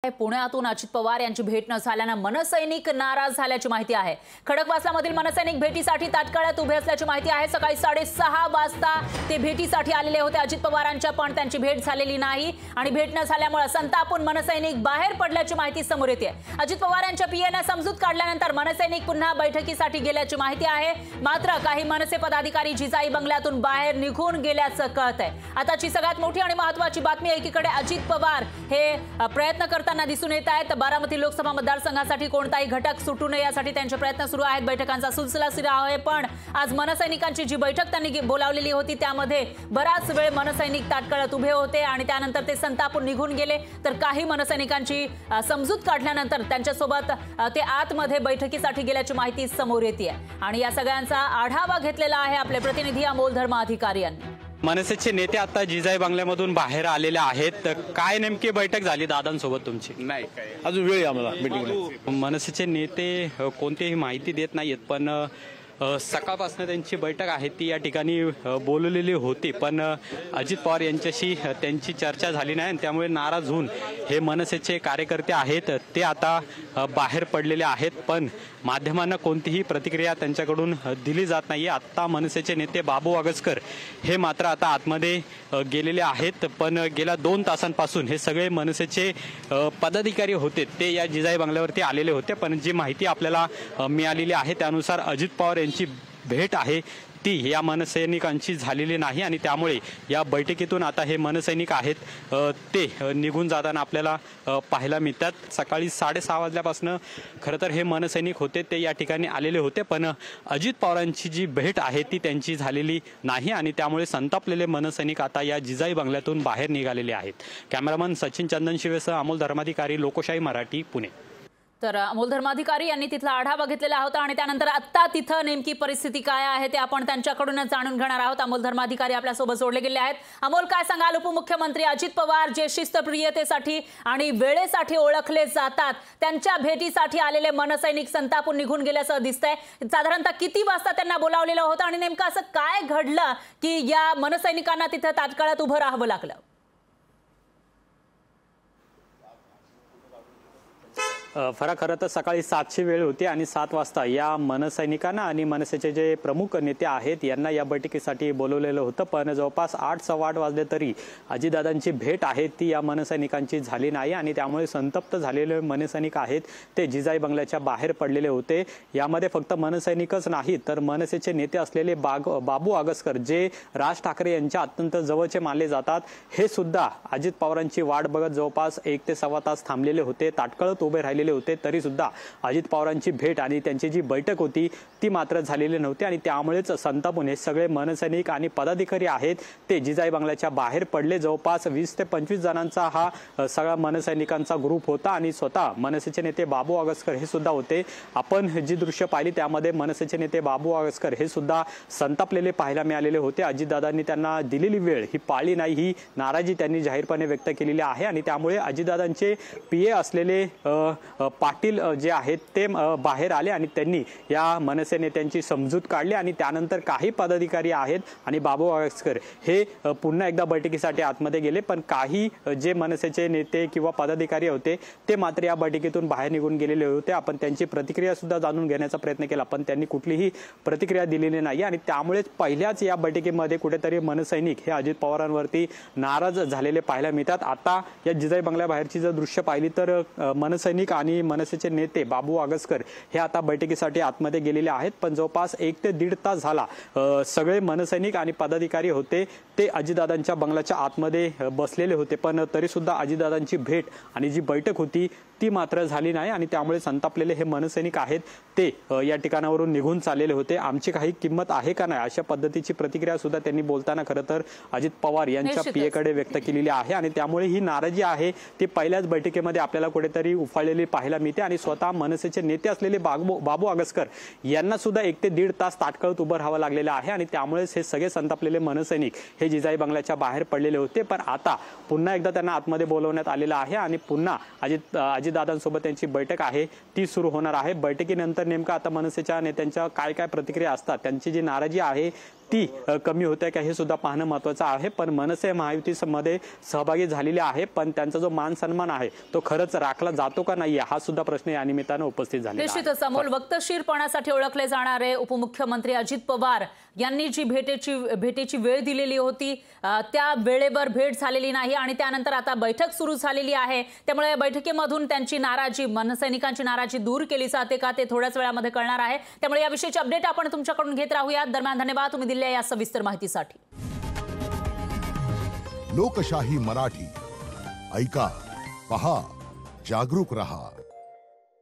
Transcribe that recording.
पुण्यातून अजित पवार यांची भेट न झाल्याने मनसैनिक नाराज झाल्याची माहिती आहे। खडकवासलामधील मनसैनिक भेटीसाठी ताटकळ्यात उभे असल्याची माहिती आहे। सकाळी 6:30 वाजता ते भेटीसाठी आलेले होते अजित पवारांच्या, पण त्यांची भेट झालेली नाही आणि भेट न झाल्यामुळे संतापून मनसैनिक बाहेर पडल्याची माहिती समोर येते। अजित पवार यांच्या पीएने समजूत काढल्यानंतर मनसैनिक पुन्हा बैठकीसाठी गेल्याची माहिती आहे। मात्र काही मनसे पदाधिकारी जिजाई बंगल्यातून बाहेर निघून गेल्याचं कळतंय। आताची सगळ्यात मोठी आणि महत्त्वाची बातमी, एकीकडे अजित पवार हे प्रयत्न करताना दिसून येत आहेत। बारामती लोकसभा मतदारसंघासाठी कोणताही घटक सुटू नये यासाठी त्यांचे प्रयत्न सुरू आहेत। बैठकांचा सिलसिला सुरू आहे, पण आज मनसैनिकांची जी बैठक त्यांनी बोलावलेली होती त्यामध्ये बराच वेळ मनसैनिक ताटकळत उभे होते आणि त्यानंतर ते संतापून निघून गेले। तर काही मनसैनिकांची समजूत काढल्यानंतर त्यांच्यासोबत ते आतमध्ये बैठकीसाठी गेल्याची माहिती समोर येते आणि या सगळ्यांचा आढावा घेतलेला आहे आपले प्रतिनिधी अमोल धर्माधिकारी यांनी। मनसेचे नेते आता जिजाई बंगल्यामधून बाहेर आलेले आहेत। काय नेमकी बैठक झाली दादांसोबत तुमची? नाही, काय अजून वेळ आहे आम्हाला मीटिंगला। मनसेचे नेते कोणतीही माहिती देत नाहीत, पण सकाळपासून त्यांची बैठक आहे ती या ठिकाणी बोलवलेली होती, पण अजित पवार यांच्याशी त्यांची चर्चा झाली नाही आणि त्यामुळे नाराज होऊन हे मनसेचे कार्यकर्ते आहेत ते आता बाहेर पडलेले आहेत। पण माध्यमांना कोणतीही प्रतिक्रिया त्यांच्याकडून दिली जात नाही। आता मनसेचे नेते बाबू आगसकर हे मात्र आता आतमध्ये गेलेले आहेत, पण गेल्या 2 तासांपासून हे सगळे मनसेचे पदाधिकारी होते ते या जिजाई बंगल्यावरती आलेले होते। पण जी माहिती आपल्याला मिळालेली आहे त्यानुसार अजित पवार यांची भेट आहे ती या मनसैनिकांची झालेली नाही आणि त्यामुळे या बैठकीतून आता हे मनसैनिक आहेत ते निघून जाताना आपल्याला पाहायला मिळतात। सकाळी 6:30 वाजल्यापासून खरं तर हे मनसैनिक होते ते या ठिकाणी आलेले होते, पण अजित पवारांची जी भेट आहे ती त्यांची झालेली नाही आणि त्यामुळे संतापलेले मनसैनिक आता या जिजाई बंगल्यातून बाहेर निघालेले आहेत। कॅमेरामन सचिन चंदन शिवेसह अमोल धर्माधिकारी, लोकशाही मराठी, पुणे। तर अमोल धर्माधिकारी यांनी तिथला आढावा घेतलेला होता आणि त्यानंतर आता तिथं नेमकी परिस्थिती काय आहे ते आपण त्यांच्याकडूनच जाणून घेणार आहोत। अमोल धर्माधिकारी आपल्यासोबत जोडले गेले आहेत। अमोल, काय सांगाल, उपमुख्यमंत्री अजित पवार जे शिस्तप्रियतेसाठी आणि वेळेसाठी ओळखले जातात त्यांच्या भेटीसाठी आलेले मनसैनिक संतापून निघून गेल्याचं दिसतंय। साधारणतः किती वाजता त्यांना बोलावलेलं होतं आणि नेमकं असं काय घडलं की या मनसैनिकांना तिथं ताटकळत उभं राहावं लागलं? खरं तर सकाळी 7ची वेळ होती आणि 7 वाजता या मनसैनिकांना आणि मनसेचे जे प्रमुख नेते आहेत यांना या बैठकीसाठी बोलवलेलं होतं, पण जवळपास 8 सव्वा 8 वाजले तरी अजितदादांची भेट आहे ती या मनसैनिकांची झाली नाही आणि त्यामुळे संतप्त झालेले मनसैनिक आहेत ते जिजाई बंगल्याच्या बाहेर पडलेले होते। यामध्ये फक्त मनसैनिकच नाही तर मनसेचे नेते असलेले बाबू आगसकर जे राज ठाकरे यांच्या अत्यंत जवळचे मानले जातात हे सुद्धा अजित पवारांची वाट बघत जवळपास 1 ते सव्वा तास थांबलेले होते, ताटकळत उभे राहिले होते। तरी सुद्धा अजित पवारांची भेट आणि त्यांची जी बैठक होती ती मात्र झालेली नव्हती आणि त्यामुळेच संतापून हे सगळे मनसैनिक आणि पदाधिकारी आहेत ते जिजाई बंगल्याच्या बाहेर पडले। जवळपास 20 ते 25 जणांचा हा सगळा मनसैनिकांचा ग्रुप होता आणि स्वतः मनसेचे नेते बाबू आगसकर हे सुद्धा होते। आपण जी दृश्य पाहिली त्यामध्ये मनसेचे नेते बाबू आगसकर हे सुद्धा संतापलेले पाहायला मिळालेले होते। अजितदादांनी त्यांना दिलेली वेळ ही पाळली नाही ही नाराजी त्यांनी जाहीरपणे व्यक्त केलेली आहे आणि त्यामुळे अजितदादांचे पीए असलेले पाटील जे आहेत ते बाहेर आले आणि त्यांनी या मनसे नेत्यांची समजूत काढली आणि त्यानंतर काही पदाधिकारी आहेत आणि बाबू आगसकर हे पुन्हा एकदा बैठकीसाठी आतमध्ये गेले, पण काही जे मनसेचे नेते किंवा पदाधिकारी होते ते मात्र या बैठकीतून बाहेर निघून गेलेले होते। आपण त्यांची प्रतिक्रिया सुद्धा जाणून घेण्याचा प्रयत्न केला, पण त्यांनी कुठलीही प्रतिक्रिया दिलेली नाही आणि त्यामुळेच पहिल्याच या बैठकीमध्ये कुठेतरी मनसैनिक हे अजित पवारांवरती नाराज झालेले पाहायला मिळतात। आता या जिजाई बंगल्याबाहेरची जर दृश्य पाहिली तर मनसैनिक आणि मनसेचे नेते बाबू आगसकर हे आता बैठकीसाठी आतमध्ये गेलेले आहेत, पण जवळपास 1 ते 1.5 तास झाला सगळे मनसैनिक आणि पदाधिकारी होते ते अजितदादांच्या बंगल्याच्या आतमध्ये बसलेले होते, पण तरी सुद्धा अजितदादांची भेट आणि जी बैठक होती ती मात्र झाली नाही आणि त्यामुळे संतापलेले हे मनसैनिक आहेत ते या ठिकाणावरून निघून चाललेले होते। आमची काही किंमत आहे का नाही अशा पद्धतीची प्रतिक्रिया सुद्धा त्यांनी बोलताना खरं तर अजित पवार यांच्या पीएकडे व्यक्त केलेली आहे आणि त्यामुळे ही नाराजी आहे ती पहिल्याच बैठकीमध्ये आपल्याला कुठेतरी उफाळलेली पाहायला मिळते आणि स्वतः मनसेचे नेते असलेले बाबू आगसकर यांना सुद्धा 1 ते 1.5 तास ताटकळत उभं राहावं लागलेलं आहे आणि त्यामुळेच हे सगळे संतापलेले मनसैनिक हे जिजाई बंगल्याच्या बाहेर पडलेले होते। पण आता पुन्हा एकदा त्यांना आतमध्ये बोलवण्यात आलेलं आहे आणि पुन्हा अजितदादांसोबत त्यांची बैठक आहे ती सुरू होणार आहे। बैठकीनंतर नेमका आता मनसेच्या नेत्यांच्या काय काय प्रतिक्रिया असतात, त्यांची जी नाराजी आहे किती कमी होते का हे सुद्धा पाहणं महत्त्वाचं आहे. पण मनसे महायुतीमध्ये सहभागी झालेले आहे, पण त्यांचा जो मान सन्मान आहे तो खरंच राखला जातो का नाही हा सुद्धा प्रश्न या निमित्तानं उपस्थित झालेला आहे. निश्चितच अमोल, वक्तशीरपणासाठी ओळखले जाणारे उपमुख्यमंत्री अजित पवार यांनी जी भेटीची वेळ दिलेली होती त्या वेळेवर भेट झालेली नाही आणि त्यानंतर आता बैठक सुरू झालेली आहे. त्यामुळे या बैठकीमधून त्यांची नाराजी, मनसैनिकांची नाराजी दूर केली जाते का ते थोड्याच वेळामध्ये कळणार आहे. त्यामुळे याविषयीची अपडेट आपण तुमच्याकडून घेत राहूयात. दरम्यान धन्यवाद तुम्ही दिलेल्या या सविस्तर माहितीसाठी. लोकशाही मराठी ऐका, पहा, जागरूक रहा.